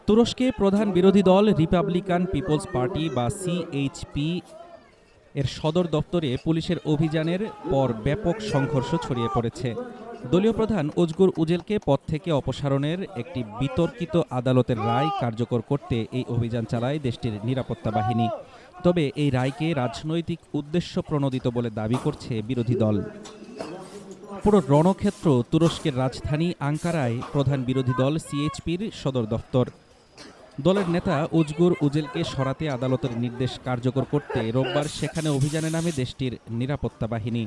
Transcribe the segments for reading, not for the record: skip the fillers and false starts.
তুরস্কে প্রধান বিরোধী দল রিপাবলিকান পিপলস পার্টি বা সিএইচপি এর সদর দপ্তরে পুলিশের অভিযানের পর ব্যাপক সংঘর্ষ ছড়িয়ে পড়েছে। দলীয় প্রধান ওজগুর উজেলকে পদ থেকে অপসারণের একটি বিতর্কিত আদালতের রায় কার্যকর করতে এই অভিযান চালায় দেশটির নিরাপত্তা বাহিনী। তবে এই রায়কে রাজনৈতিক উদ্দেশ্য প্রণোদিত বলে দাবি করছে বিরোধী দল। পুরো রণক্ষেত্র তুরস্কের রাজধানী আঙ্কারায় প্রধান বিরোধী দল সিএইচপির সদর দপ্তর। দলের নেতা ওজগুর উজেলকে সরাতে আদালতের নির্দেশ কার্যকর করতে রোববার সেখানে অভিযানে নামে দেশটির নিরাপত্তা বাহিনী।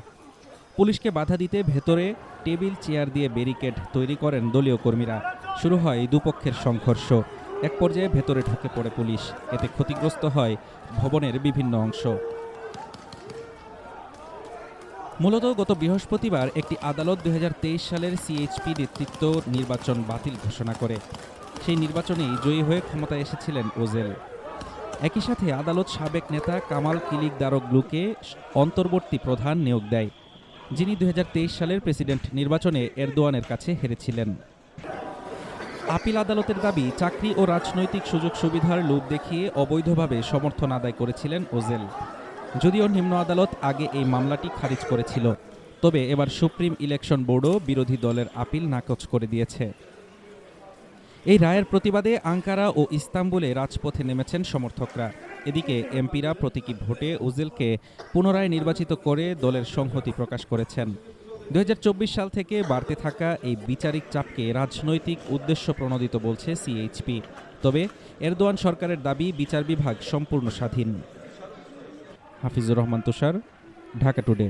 পুলিশকে বাধা দিতে ভেতরে টেবিল চেয়ার দিয়ে ব্যারিকেড তৈরি করেন দলীয় কর্মীরা। শুরু হয় দুপক্ষের সংঘর্ষ। এক পর্যায়ে ভেতরে ঢুকে পড়ে পুলিশ। এতে ক্ষতিগ্রস্ত হয় ভবনের বিভিন্ন অংশ। মূলত গত বৃহস্পতিবার একটি আদালত 2023 সালের সিএইচপি নেতৃত্ব নির্বাচন বাতিল ঘোষণা করে। সেই নির্বাচনেই জয়ী হয়ে ক্ষমতায় এসেছিলেন ওজেল। একই সাথে আদালত সাবেক নেতা কামাল কিলিকদারোগ্লুকে অন্তর্বর্তী প্রধান নিয়োগ দেয়, যিনি 2023 সালের প্রেসিডেন্ট নির্বাচনে এরদোয়ানের কাছে হেরেছিলেন। আপিল আদালতের দাবি, চাকরি ও রাজনৈতিক সুযোগ সুবিধার লোভ দেখিয়ে অবৈধভাবে সমর্থন আদায় করেছিলেন ওজেল। যদিও নিম্ন আদালত আগে এই মামলাটি খারিজ করেছিল, তবে এবার সুপ্রিম ইলেকশন বোর্ডও বিরোধী দলের আপিল নাকচ করে দিয়েছে। এই রায়ের প্রতিবাদে আঙ্কারা ও ইস্তাম্বুলে রাজপথে নেমেছেন সমর্থকরা। এদিকে এমপিরা প্রতীকী ভোটে ওজেলকে পুনরায় নির্বাচিত করে দলের সংহতি প্রকাশ করেছেন। 2024 সাল থেকে বাড়তে থাকা এই বিচারিক চাপকে রাজনৈতিক উদ্দেশ্য প্রণোদিত বলছে সিএইচপি। তবে এরদোয়ান সরকারের দাবি, বিচার বিভাগ সম্পূর্ণ স্বাধীন। হাফিজুর রহমান তুষার, ঢাকা টুডে।